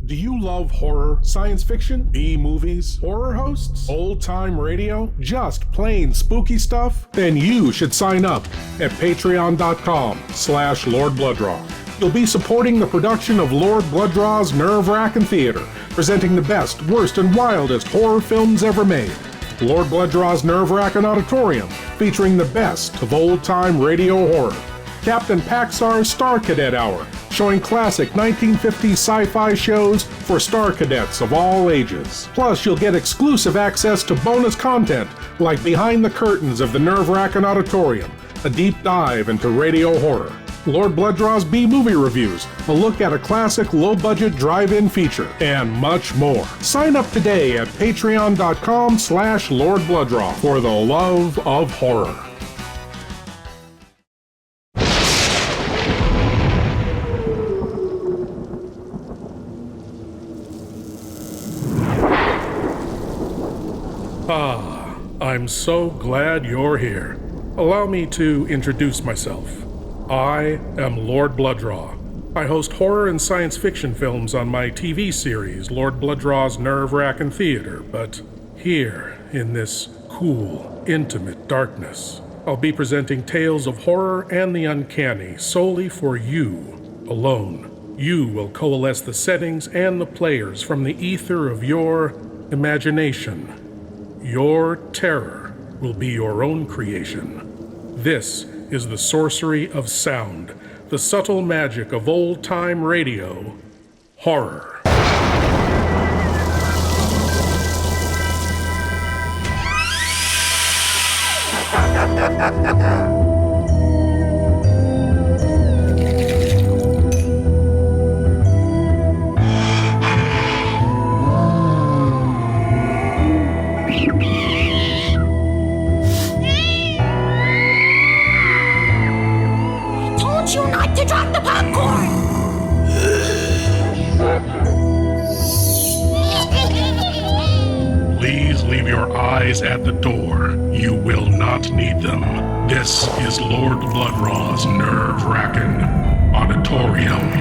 Do you love horror, science fiction, B-movies, horror hosts, old-time radio, just plain spooky stuff? Then you should sign up at patreon.com/Lord Blood-Rah. You'll be supporting the production of Lord Blood-Rah's Wrackin Theater, presenting the best, worst, and wildest horror films ever made. Lord Blood-Rah's Wrackin Auditorium, featuring the best of old-time radio horror. Captain Paxar's Star Cadet Hour, showing classic 1950s sci-fi shows for Star Cadets of all ages. Plus, you'll get exclusive access to bonus content like Behind the Curtains of the Wrackin Auditorium, a deep dive into radio horror, Lord Blood-Rah's B-movie reviews, a look at a classic low-budget drive-in feature, and much more. Sign up today at patreon.com/Lord Blood-Rah for the love of horror. I'm so glad you're here. Allow me to introduce myself. I am Lord Blood-Rah. I host horror and science fiction films on my TV series, Lord Blood-Rah's Wrackin Theater, but here, in this cool, intimate darkness, I'll be presenting tales of horror and the uncanny solely for you alone. You will coalesce the settings and the players from the ether of your imagination. Your terror will be your own creation. This is the sorcery of sound, the subtle magic of old-time radio, horror. At the door. You will not need them. This is Lord Blood-Rah's Wrackin Auditorium.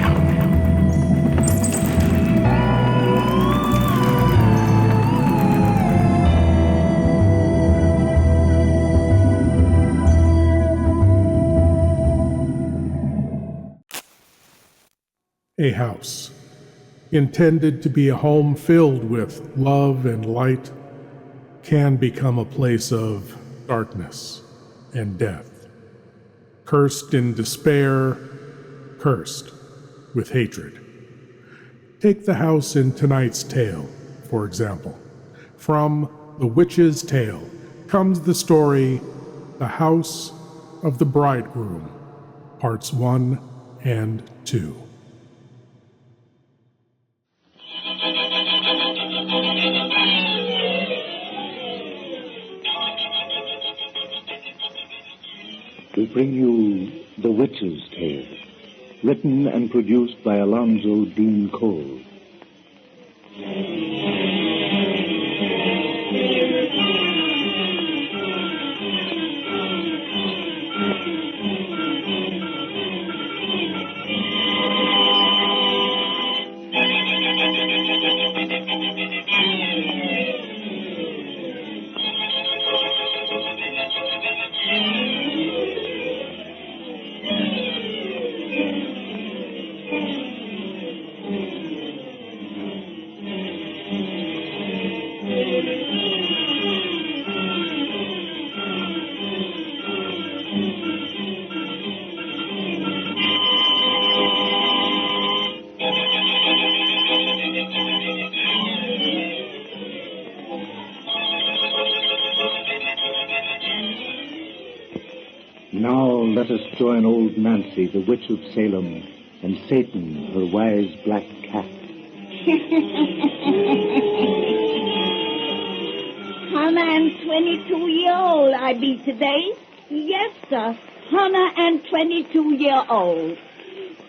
A house, intended to be a home filled with love and light, can become a place of darkness and death. Cursed in despair, cursed with hatred. Take the house in tonight's tale, for example. From The Witch's Tale comes the story, The House of the Bridegroom, Parts 1 and 2. We bring you The Witch's Tale, written and produced by Alonzo Dean Cole. Now let us join old Nancy, the witch of Salem, and Satan, her wise black cat. 122-year-old I be today. Yes, sir, 122-year-old.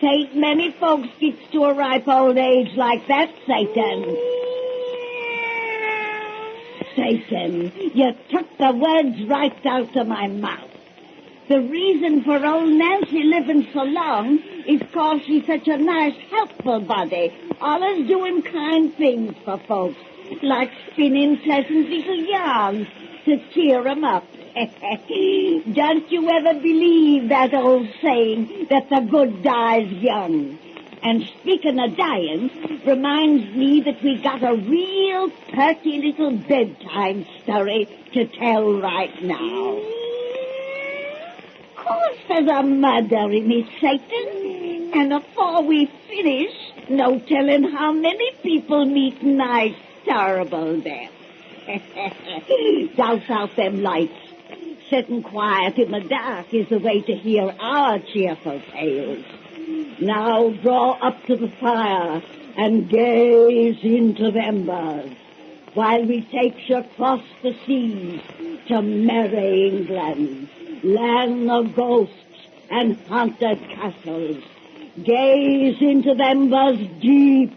Tain't many folks gets to a ripe old age like that, Satan. Satan, you took the words right out of my mouth. The reason for old Nancy living so long is 'cause she's such a nice, helpful body, always doing kind things for folks, like spinning pleasant little yarns to cheer 'em up. Don't you ever believe that old saying that the good dies young? And speaking of dying, reminds me that we got a real perky little bedtime story to tell right now. Of course there's a murder in it, Satan. And afore we finish, no telling how many people meet nice, terrible death. Douse out them lights. Sitting quiet in the dark is the way to hear our cheerful tales. Now draw up to the fire and gaze into the embers while we take you across the seas to merry England, land of ghosts and haunted castles. Gaze into the embers deep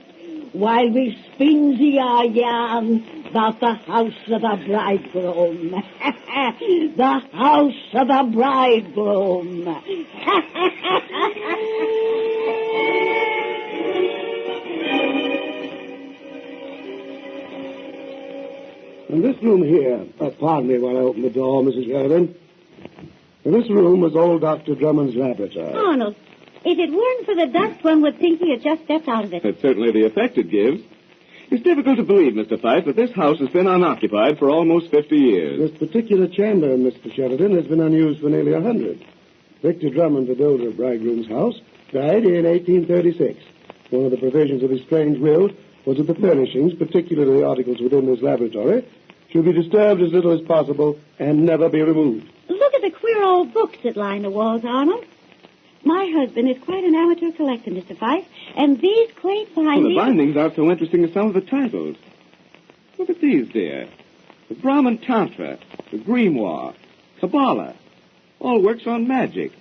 while we spin our yarn about the house of the bridegroom. The house of the bridegroom. And this room here, pardon me while I open the door, Mrs. Sheridan. And this room was old Dr. Drummond's laboratory. Arnold, if it weren't for the dust, one would think he had just stepped out of it. That's certainly the effect it gives. It's difficult to believe, Mr. Fife, that this house has been unoccupied for almost 50 years. This particular chamber, Mr. Sheridan, has been unused for nearly 100. Victor Drummond, the builder of Bridegroom's house, died in 1836. One of the provisions of his strange will was that the furnishings, particularly the articles within this laboratory, should be disturbed as little as possible and never be removed. Look at the queer old books that line the walls, Arnold. My husband is quite an amateur collector, Mr. Fife, and these quaint bindings... Well, the bindings aren't so interesting as some of the titles. Look at these, dear. The Brahman Tantra, the Grimoire, Kabbalah, all works on magic.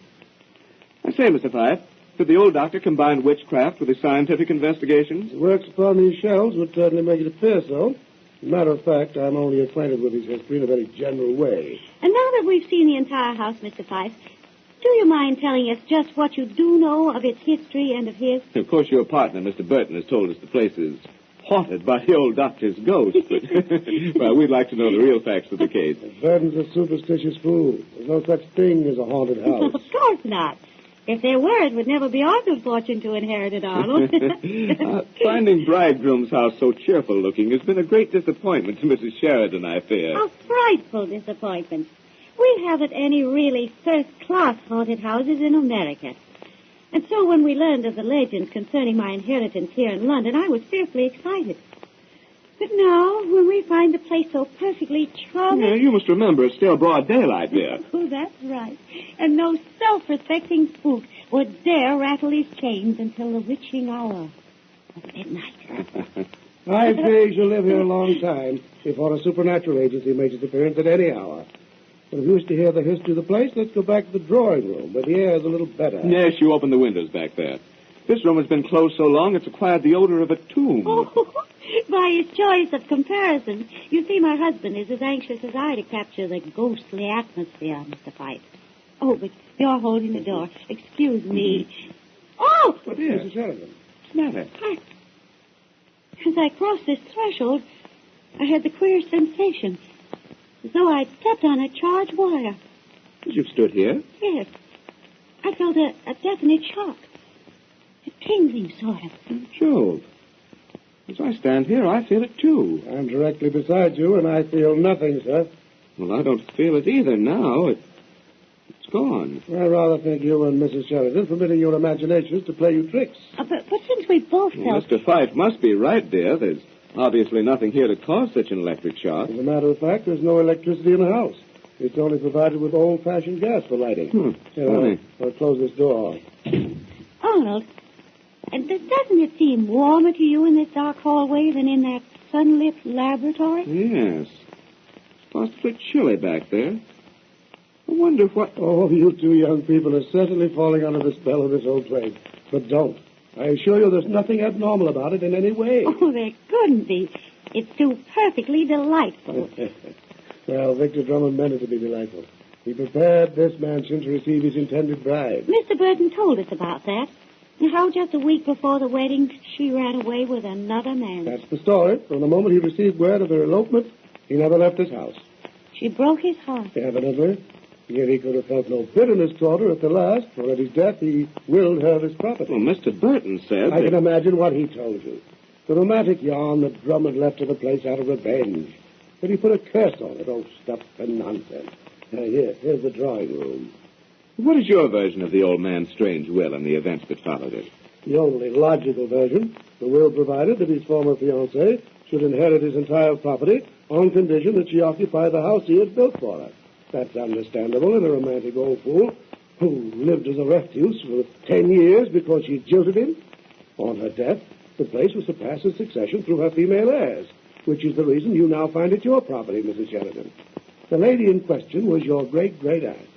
I say, Mr. Fife, did the old doctor combine witchcraft with his scientific investigations? The works upon these shelves would certainly make it appear so. As a matter of fact, I'm only acquainted with his history in a very general way. And now that we've seen the entire house, Mr. Fife, do you mind telling us just what you do know of its history and of his? Of course, your partner, Mr. Burton, has told us the place is haunted by the old doctor's ghost, but, well, we'd like to know the real facts of the case. Burton's a superstitious fool. There's no such thing as a haunted house. Of course not. If there were, it would never be our good fortune to inherit it, Arnold. Finding Bridegroom's house so cheerful-looking has been a great disappointment to Mrs. Sheridan, I fear. A frightful disappointment. We haven't any really first-class haunted houses in America. And so when we learned of the legend concerning my inheritance here in London, I was fearfully excited. But now, when we find the place so perfectly charming... Yeah, you must remember it's still broad daylight there. Oh, that's right. And no self-respecting spook would dare rattle his chains until the witching hour of midnight. I fear she'll live here a long time before a supernatural agency makes its appearance at any hour. But if you wish to hear the history of the place, let's go back to the drawing room, where the air is a little better. Yes, you open the windows back there. This room has been closed so long it's acquired the odor of a tomb. Oh, by his choice of comparison. You see, my husband is as anxious as I to capture the ghostly atmosphere, Mr. Fife. Oh, but you're holding the door. Excuse me. Oh! What is Mrs. Sheridan? What's the matter? As I crossed this threshold, I had the queer sensation, as though I'd stepped on a charged wire. You've stood here? Yes. I felt a definite shock. A tingling sort of. Jove. As I stand here, I feel it, too. I'm directly beside you, and I feel nothing, sir. Well, I don't feel it either now. It's gone. I rather think you and Mrs. Sheridan permitting your imaginations to play you tricks. But since we both felt... Well, Mr. Fife must be right, dear. There's obviously nothing here to cause such an electric shock. As a matter of fact, there's no electricity in the house. It's only provided with old-fashioned gas for lighting. Funny. I'll close this door. Arnold, doesn't it seem warmer to you in this dark hallway than in that sunlit laboratory? Yes. It's possibly chilly back there. I wonder what... Oh, you two young people are certainly falling under the spell of this old place. But don't. I assure you there's nothing abnormal about it in any way. Oh, there couldn't be. It's too perfectly delightful. Well, Victor Drummond meant it to be delightful. He prepared this mansion to receive his intended bride. Mr. Burton told us about that. And how just a week before the wedding, she ran away with another man. That's the story. From the moment he received word of her elopement, he never left his house. She broke his heart. Evidently. Yet he could have felt no bitterness toward her at the last, for at his death he willed her his property. Well, Mr. Burton said I can imagine what he told you. The romantic yarn that Drummond left to the place out of revenge. But he put a curse on it. Oh, stuff and nonsense. Now, here's the drawing room. What is your version of the old man's strange will and the events that followed it? The only logical version. The will provided that his former fiancée should inherit his entire property on condition that she occupy the house he had built for her. That's understandable in a romantic old fool who lived as a refuse for 10 years because she jilted him. On her death, the place was to pass in succession through her female heirs, which is the reason you now find it your property, Mrs. Sheridan. The lady in question was your great-great-aunt.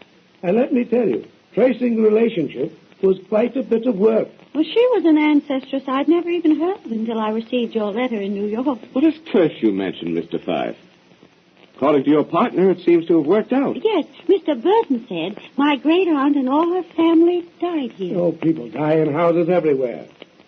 And let me tell you, tracing the relationship was quite a bit of work. Well, she was an ancestress I'd never even heard of until I received your letter in New York. What is curse you mentioned, Mr. Fife? According to your partner, it seems to have worked out. Yes, Mr. Burton said my great-aunt and all her family died here. Oh, people die in houses everywhere.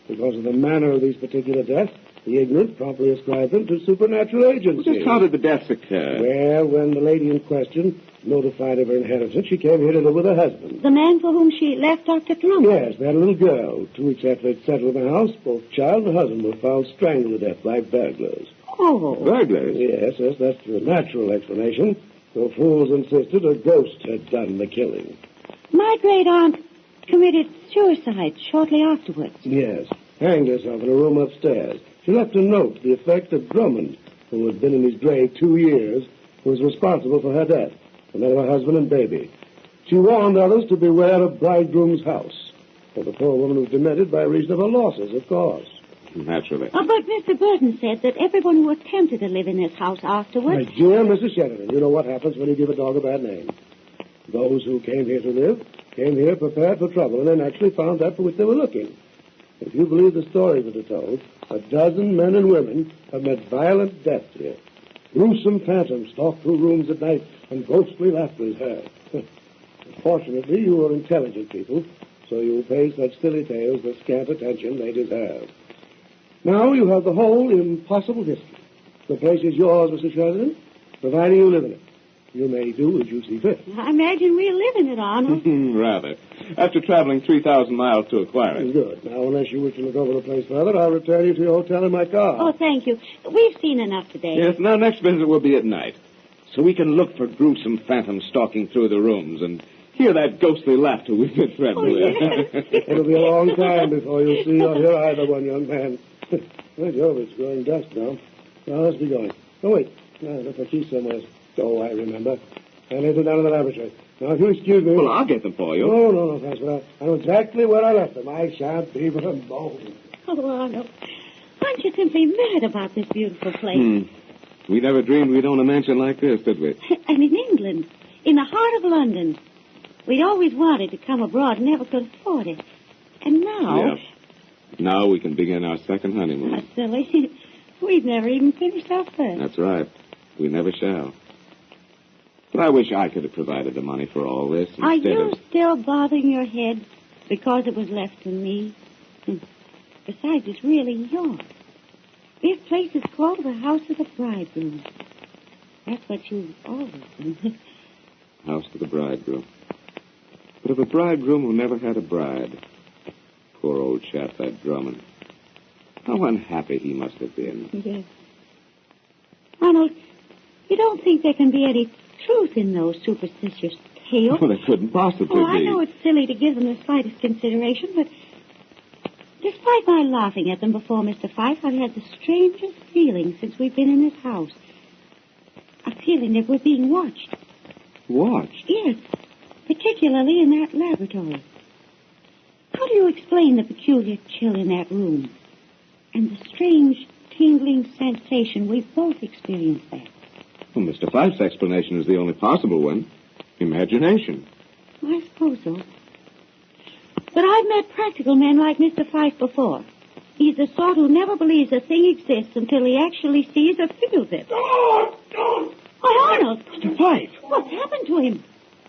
Because of the manner of these particular deaths, the ignorant promptly ascribe them to supernatural agencies. Well, just how did the deaths occur? Well, when the lady in question notified of her inheritance, she came here to live with her husband. The man for whom she left Dr. Drummond? Yes, they had a little girl. 2 weeks after they'd settled in the house, both child and husband were found strangled to death by burglars. Oh. Burglars? Yes, that's the natural explanation. The fools insisted a ghost had done the killing. My great-aunt committed suicide shortly afterwards. Yes, hanged herself in a room upstairs. She left a note to the effect that Drummond, who had been in his grave 2 years, was responsible for her death, and then of her husband and baby. She warned others to beware of Bridegroom's house. For the poor woman was demented by reason of her losses, of course. Naturally. Oh, but Mr. Burton said that everyone who attempted to live in this house afterwards... My dear Mrs. Sheridan, you know what happens when you give a dog a bad name. Those who came here to live came here prepared for trouble and then actually found that for which they were looking. If you believe the stories that are told, a dozen men and women have met violent deaths here. Gruesome phantoms stalk through rooms at night, and ghostly laughter is heard. Fortunately, you are intelligent people, so you will pay such silly tales the scant attention they deserve. Now you have the whole impossible history. The place is yours, Mr. Sheridan, providing you live in it. You may do as you see fit. I imagine we'll live in it, Arnold. Rather. After traveling 3,000 miles to acquire it. Good. Now, unless you wish to look over the place further, I'll return you to your hotel in my car. Oh, thank you. We've seen enough today. Yes, and our next visit will be at night. So we can look for gruesome phantoms stalking through the rooms and hear that ghostly laughter we've been threatened with. It'll be a long time before you see or hear either one, young man. By Jove, it's growing dusk now. Now, let's be going. Oh, wait. I left my keys somewhere. Oh, I remember. I left them down in the laboratory. Now, if you excuse me... Well, I'll get them for you. No, thanks for that. I know exactly where I left them. I shan't be but a moment. Oh, Arnold, aren't you simply mad about this beautiful place? We never dreamed we'd own a mansion like this, did we? And in England, in the heart of London. We'd always wanted to come abroad and never could afford it. And now... Yeah. Now we can begin our second honeymoon. That's silly. We've never even finished our first. That's right. We never shall. But I wish I could have provided the money for all this. Are you still bothering your head because it was left to me? Besides, it's really yours. This place is called the House of the Bridegroom. That's what you've always been. House of the Bridegroom. But of a bridegroom who never had a bride. Poor old chap, that Drummond. How unhappy he must have been. Yes. Arnold, you don't think there can be any truth in those superstitious tales? Well, there couldn't possibly be. I know it's silly to give them the slightest consideration, but despite my laughing at them before Mr. Fife, I've had the strangest feeling since we've been in this house. A feeling that we're being watched. Watched? Yes, particularly in that laboratory. How do you explain the peculiar chill in that room and the strange tingling sensation we've both experienced there? Well, Mr. Fife's explanation is the only possible one. Imagination. I suppose so. But I've met practical men like Mr. Fife before. He's the sort who never believes a thing exists until he actually sees or feels it. Don't! Oh, Arnold! Mr. Fife! What's happened to him?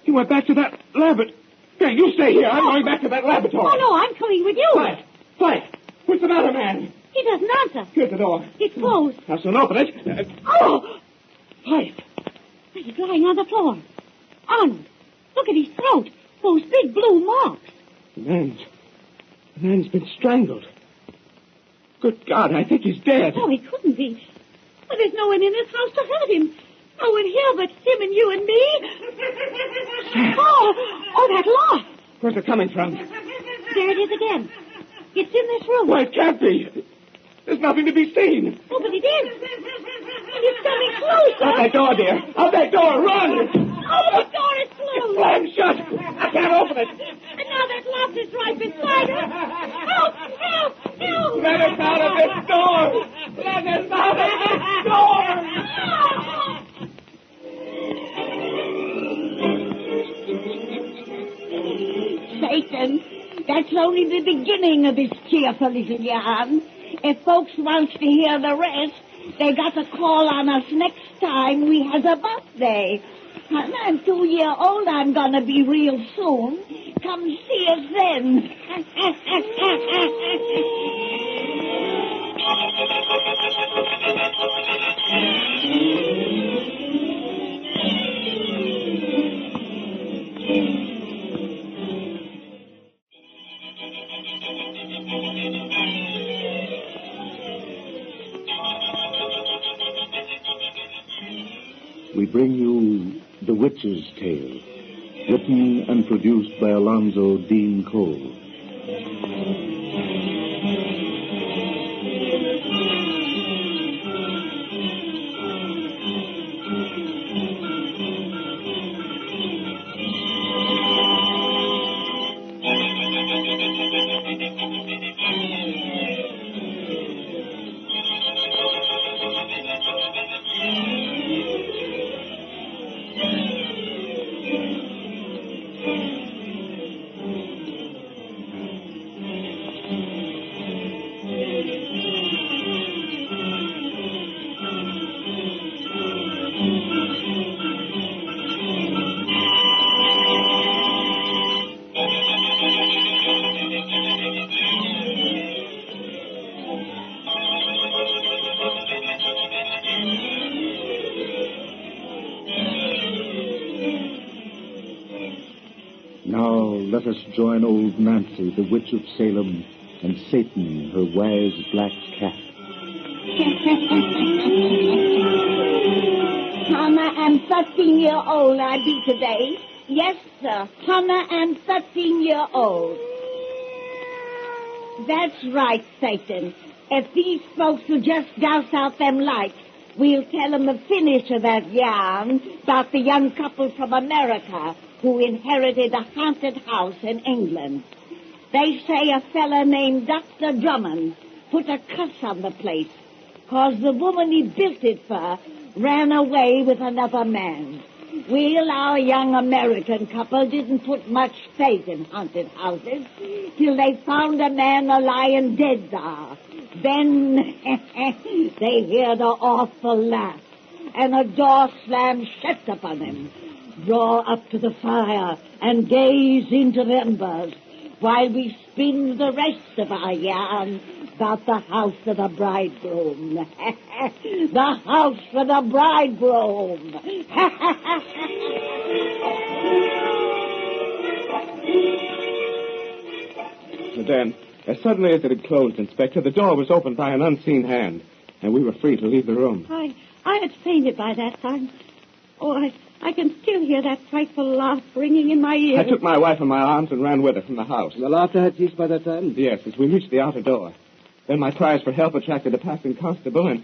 He went back to that laboratory. Here, you stay here. I'm going back to that laboratory. Oh, no, I'm coming with you. Quiet. What's the matter, man? He doesn't answer. Here's the door. It's closed. Now, soon open it. Oh! Quiet. He's lying on the floor. Arnold, look at his throat. Those big blue marks. The man's been strangled. Good God, I think he's dead. Oh, he couldn't be. But there's no one in this house to hurt him. No one here but him and you and me. Oh, that lock. Where's it coming from? There it is again. It's in this room. Why, it can't be. There's nothing to be seen. Oh, but it is. It's coming closer. Out that door, dear. Out that door. Run. Oh, the door is closed. Slammed shut. I can't open it. And now that lock is right beside us. Help! Help! Help! Let us out of this door. Let us out of this door. Satan, that's only the beginning of this cheerful little yarn. If folks wants to hear the rest, they got to call on us next time we has a birthday. And I'm 2-year-old. I'm gonna be real soon. Come see us then. We bring you The Witch's Tale, written and produced by Alonzo Dean Cole. Let us join old Nancy, the witch of Salem, and Satan, her wise black cat. Hannah, I'm 13-year-old I be today. Yes, sir. Hannah, I'm 13-year-old. That's right, Satan. If these folks will just douse out them lights, we'll tell them the finish of that yarn about the young couple from America who inherited a haunted house in England. They say a fella named Dr. Drummond put a curse on the place, 'cause the woman he built it for ran away with another man. Well, our young American couple didn't put much faith in haunted houses till they found a man a-lying dead there. Then they heard an awful laugh, and a door slammed shut upon him. Draw up to the fire and gaze into the embers while we spin the rest of our yarn about the house of the bridegroom. The house for the bridegroom. Then, as suddenly as it had closed, Inspector, the door was opened by an unseen hand, and we were free to leave the room. I had fainted by that time. Oh, I can still hear that frightful laugh ringing in my ears. I took my wife in my arms and ran with her from the house. The laughter had ceased by that time? Yes, as we reached the outer door. Then my cries for help attracted a passing constable, and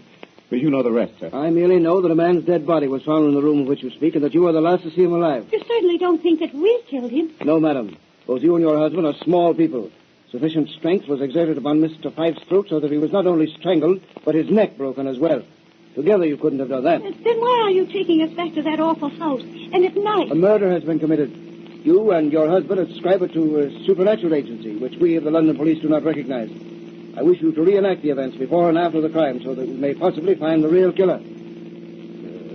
well, you know the rest, sir. I merely know that a man's dead body was found in the room of which you speak, and that you are the last to see him alive. You certainly don't think that we killed him. No, madam. Both you and your husband are small people. Sufficient strength was exerted upon Mr. Fife's throat so that he was not only strangled, but his neck broken as well. Together you couldn't have done that. Then why are you taking us back to that awful house? And at night? A murder has been committed. You and your husband ascribe it to a supernatural agency, which we of the London police do not recognize. I wish you to reenact the events before and after the crime so that we may possibly find the real killer.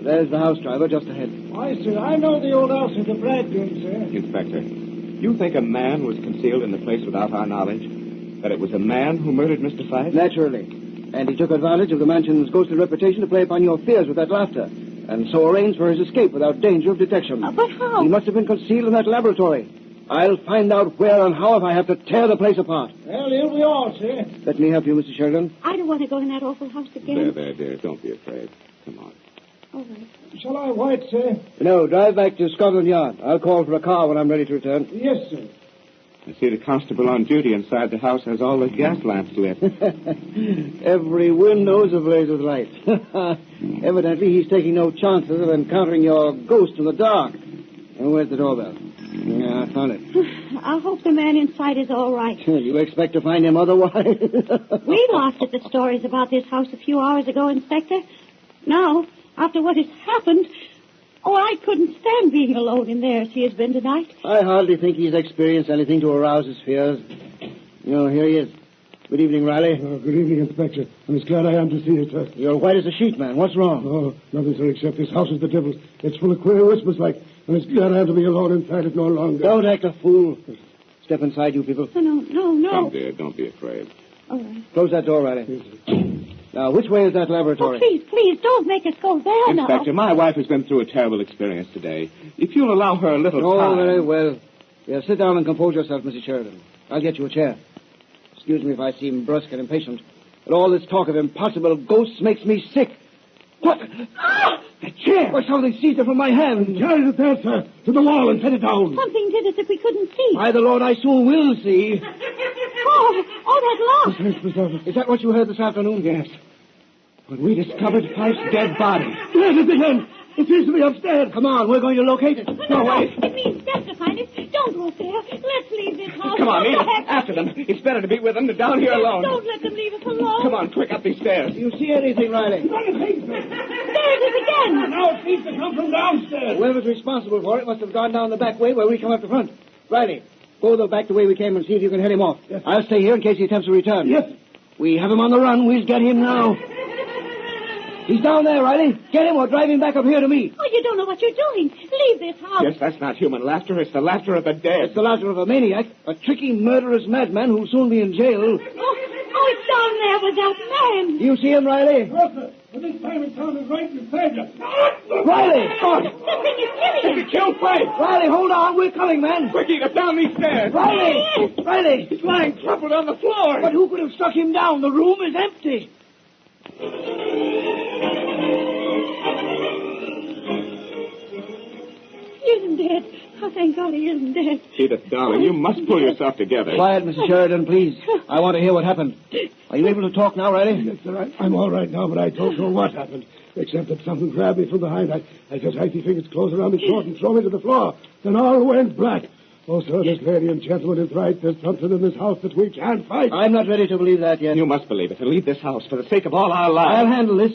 There's the house driver just ahead. Why, sir, I know the old house of the Bridegroom, sir. Inspector, you think a man was concealed in the place without our knowledge? That it was a man who murdered Mr. Fife? Naturally. And he took advantage of the mansion's ghostly reputation to play upon your fears with that laughter, and so arranged for his escape without danger of detection. But how? He must have been concealed in that laboratory. I'll find out where and how if I have to tear the place apart. Well, here we are, sir. Let me help you, Mr. Sheridan. I don't want to go in that awful house again. There, dear. Don't be afraid. Come on. All right. Shall I wait, sir? No, drive back to Scotland Yard. I'll call for a car when I'm ready to return. Yes, sir. I see the constable on duty inside the house has all the gas lamps lit. Every window's ablaze with light. Evidently, he's taking no chances of encountering your ghost in the dark. And where's the doorbell? Yeah, I found it. I hope the man inside is all right. You expect to find him otherwise? We laughed at the stories about this house a few hours ago, Inspector. Now, after what has happened, I couldn't stand being alone in there as he has been tonight. I hardly think he's experienced anything to arouse his fears. Here he is. Good evening, Riley. Oh, good evening, Inspector. I'm as glad I am to see you, sir. You're white as a sheet, man. What's wrong? Oh, nothing, sir, except this house is the devil's. It's full of queer whispers like, and it's glad I am to be alone inside it no longer. Don't act a fool. Step inside, you people. No. Come, dear. Don't be afraid. All right. Close that door, Riley. Now, which way is that laboratory? Please, don't make us go there now. Inspector, my wife has been through a terrible experience today. If you'll allow her a little time... Oh, very well. Yeah, sit down and compose yourself, Mrs. Sheridan. I'll get you a chair. Excuse me if I seem brusque and impatient, but all this talk of impossible ghosts makes me sick. What? Ah! A chair! Why, something seized it from my hand. Carry it there, sir, to the wall and set it down. Something did it that we couldn't see. By the Lord, I soon will see. Oh, that lock. Is that what you heard this afternoon? Yes. When we discovered Fife's dead body. There's it again. It seems to be upstairs. Come on, we're going to locate it. No, wait. It means death to find it. Don't go there. Let's leave this house. Come on, Edith. After them. It's better to be with them than down here alone. Don't let them leave us alone. Come on, quick, up these stairs. Do you see anything, Riley? There it is again. Now it seems to come from downstairs. Whoever's responsible for it must have gone down the back way where we come up the front. Riley, go back the way we came and see if you can head him off. Yes. I'll stay here in case he attempts to return. Yes. We have him on the run. We'll get him now. He's down there, Riley. Get him or drive him back up here to me. Oh, you don't know what you're doing. Leave this house. Yes, that's not human laughter. It's the laughter of the dead. It's the laughter of a maniac, a tricky, murderous madman who'll soon be in jail. Oh, it's down there with that man. Do you see him, Riley? Yes, sir. But this time it sounded right beside you. Riley! The thing is killing him. Kill Fife! Riley, hold on. We're coming, man. Quick, Edith, down these stairs. Riley! Riley! He's lying crumpled on the floor. But who could have struck him down? The room is empty. He isn't dead. Oh, thank God he isn't dead. Edith, darling, you must pull yourself together. Quiet, Mrs. Sheridan, please. I want to hear what happened. Are you able to talk now, Riley? Yes, sir. I'm all right now, but I don't know what happened. Except that something grabbed me from behind. I just had my fingers close around me short and throw me to the floor. Then all went black. Oh, sir, this lady and gentleman is right. There's something in this house that we can't fight. I'm not ready to believe that yet. You must believe it and leave this house for the sake of all our lives. I'll handle this.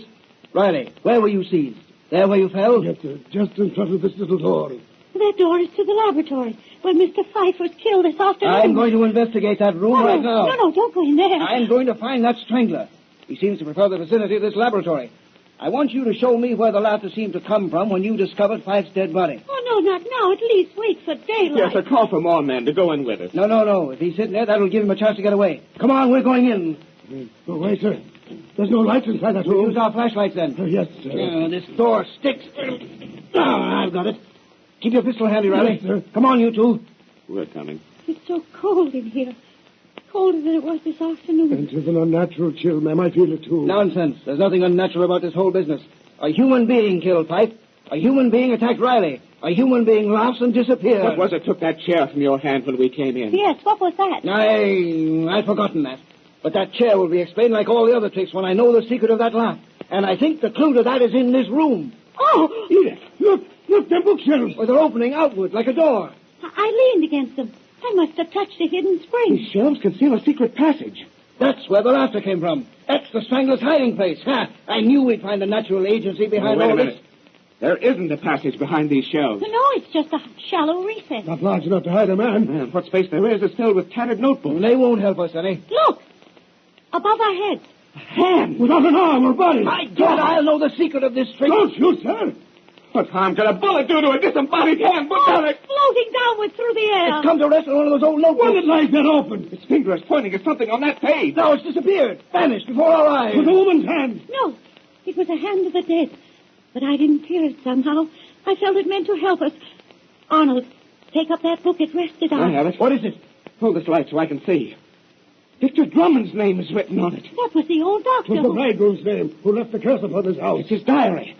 Riley, where were you seized? There where you fell? Yes, sir. Just in front of this little door. That door is to the laboratory where Mr. Fife was killed this afternoon. I'm going to investigate that room right now. No, don't go in there. I'm going to find that strangler. He seems to prefer the vicinity of this laboratory. I want you to show me where the laughter seemed to come from when you discovered Fife's dead body. Oh, no, not now. At least wait for daylight. Yes, a call for more men to go in with us. No. If he's sitting there, that'll give him a chance to get away. Come on, we're going in. Go away, sir. There's no lights inside that We'll room. use our flashlights then. Yes, sir. This door sticks. I've got it. Keep your pistol handy, Riley. Yes, sir. Come on, you two. We're coming. It's so cold in here. Colder than it was this afternoon. And 'tis an unnatural chill, ma'am. I feel it, too. Nonsense. There's nothing unnatural about this whole business. A human being killed Fife. A human being attacked Riley. A human being laughs and disappears. What was it took that chair from your hand when we came in? Yes, what was that? I've forgotten that. But that chair will be explained like all the other tricks when I know the secret of that laugh. And I think the clue to that is in this room. Oh! Edith, look, they're bookshelves. Or they're opening outward like a door. I leaned against them. I must have touched a hidden spring. These shelves conceal a secret passage. That's where the laughter came from. That's the Strangler's hiding place. Ha! I knew we'd find a natural agency behind Wait a all minute. this. There isn't a passage behind these shelves. No, it's just a shallow recess. Not large enough to hide a man. And what space there is filled with tattered notebooks. They won't help us any. Look! Above our heads. Hand! Without an arm or body. My God, I'll know the secret of this trick. Don't shoot, sir. What harm could a bullet do to a disembodied hand? Put down it! Floating downward through the air. It's come to rest on one of those old When notebooks. did life get open? Its finger is pointing at something on that page. Now it's disappeared. Vanished before our eyes. With a woman's hand. No, it was a hand of the dead. But I didn't fear it somehow. I felt it meant to help us. Arnold, take up that book it rested on. I have it. What is it? Hold this light so I can see. Victor Drummond's name is written on it. That was the old It doctor. was the bridegroom's name who left the curse upon his house. It's his diary.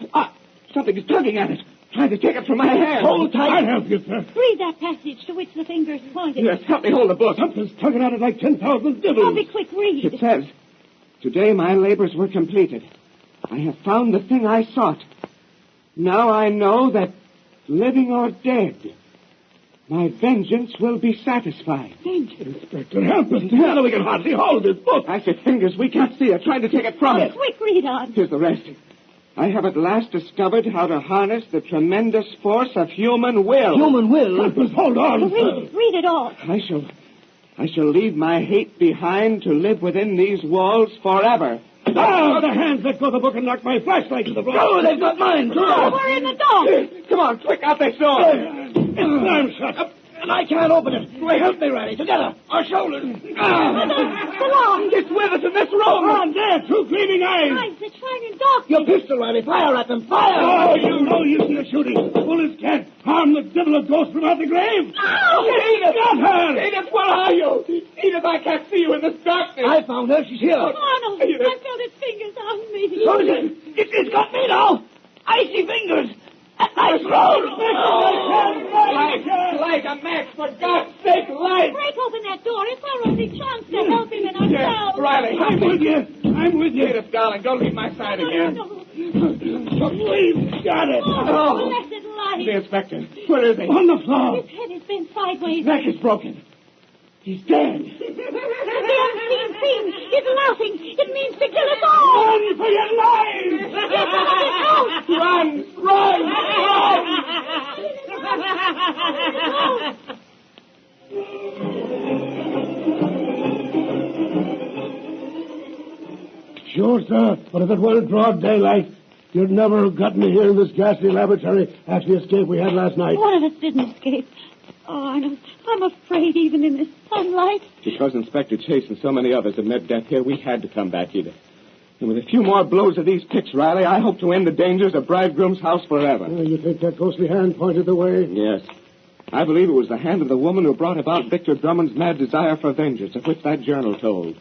Something is tugging at it. Trying to take it from my hand. Hold tight. I'll help you, sir. Read that passage to which the fingers pointed. Yes, help me hold the book. Something's tugging at it like 10,000 devils. Oh, be quick, read. It says, "Today my labors were completed. I have found the thing I sought. Now I know that, living or dead, my vengeance will be satisfied." Inspector, help us. Together we can hardly hold this book. I see fingers. We can't see it. Trying to take it from Oh, it. quick, read on. Here's the rest. I have at last discovered how to harness the tremendous force of human will. Human will. Help us. Hold on, sir. Read it all. I shall leave my hate behind to live within these walls forever. Ah, the hands let go the book and knock my flashlight to the floor. Oh, they've got mine. Oh, we're in the dark. Come on, quick, out this door. It's slammed shut. And I can't open it. Help me, Riley. Together. Our shoulders. The law. It's with us in this room. On there, two gleaming eyes. Eyes that shine in darkness. Your pistol, Riley. Fire at them. Fire. Oh, you know use your shooting. Bullets can't harm the devil of ghost from out the grave. Edith! Got her! Edith, where are you? Edith, I can't see you in this darkness. I found her. She's here. Arnold, I felt its fingers on me. So is it. It's got me now. Icy fingers. I throat. Light a match, for God's sake, light! Break open that door. It's our only chance to help him and Yes, ourselves. Riley, I'm with you. I'm with you. Edith, darling, don't leave my side again. No. We've got it. Oh, blessed light. The inspector, where is he? On the floor. His head is bent sideways. His neck is broken. He's dead. The unseen thing is laughing. It means to kill us all. Run for your lives! Get out of this house. Run! Sure, sir, but if it weren't broad daylight, you'd never have gotten me here in this ghastly laboratory after the escape we had last night. One of us didn't escape. Oh, Arnold, I'm afraid even in this sunlight. Because Inspector Chase and so many others have met death here, we had to come back, Edith. And with a few more blows of these picks, Riley, I hope to end the dangers of Bridegroom's house forever. You think that ghostly hand pointed the way? Yes. I believe it was the hand of the woman who brought about Victor Drummond's mad desire for vengeance, of which that journal told.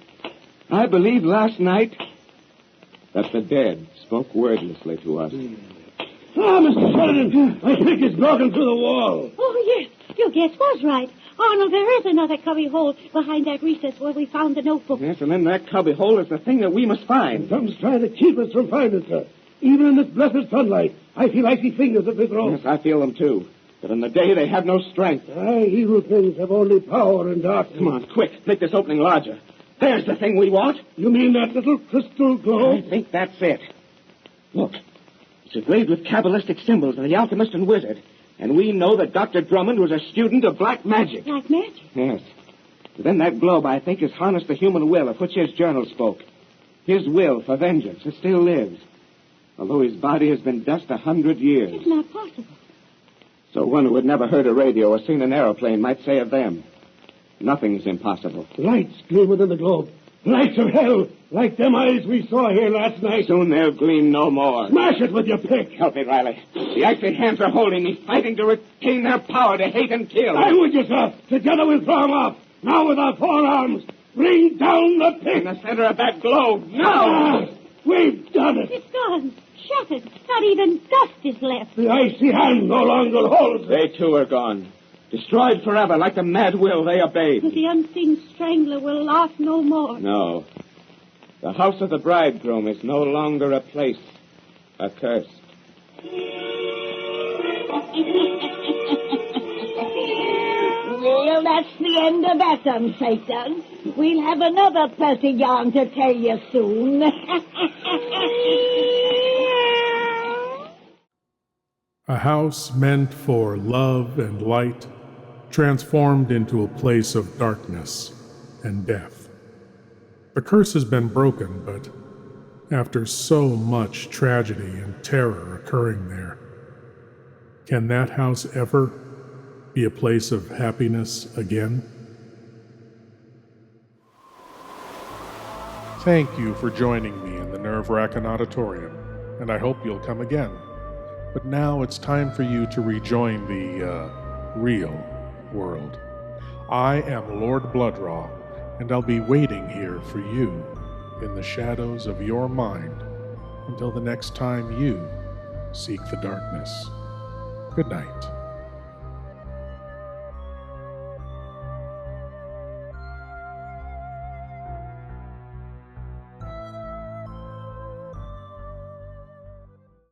I believe last night that the dead spoke wordlessly to us. Ah, Mr. Sheridan, I think it's broken through the wall. Oh, yes. Your guess was right. Arnold, there is another cubby hole behind that recess where we found the notebook. Yes, and in that cubby hole is the thing that we must find. Something's trying to keep us from finding it, sir. Even in this blessed sunlight, I feel icy fingers at my throat. Yes, I feel them too. But in the day, they have no strength. Aye, evil things have only power in darkness. Come on, quick. Make this opening larger. There's the thing we want. You mean that little crystal globe? I think that's it. Look. It's engraved with Kabbalistic symbols of the alchemist and wizard. And we know that Dr. Drummond was a student of black magic. Black magic? Yes. Within that globe, I think, is harnessed the human will of which his journal spoke. His will for vengeance. It still lives. Although his body has been dust 100 years. It's not possible. So one who had never heard a radio or seen an aeroplane might say of them, nothing's impossible. Lights gleam within the globe. Lights of hell, like them eyes we saw here last night. Soon they'll gleam no more. Smash it with your pick. Help me, Riley. The icy hands are holding me, fighting to retain their power to hate and kill. I'm with you, sir. Together we'll throw 'em off. Now with our forearms. Bring down the pick. In the center of that globe. Now! We've done it. It's gone. Shattered. Not even dust is left. The icy hand no longer holds. They, too, are gone. Destroyed forever, like the mad will they obeyed. The unseen strangler will last no more. No. The house of the bridegroom is no longer a place accursed. Well, that's the end of that, Satan. We'll have another pretty yarn to tell you soon. A house meant for love and light, transformed into a place of darkness and death. The curse has been broken, but after so much tragedy and terror occurring there, can that house ever be a place of happiness again? Thank you for joining me in the Nerve-Wrackin Auditorium, and I hope you'll come again. But now it's time for you to rejoin the, real world. I am Lord Blood-Rah, and I'll be waiting here for you in the shadows of your mind until the next time you seek the darkness. Good night.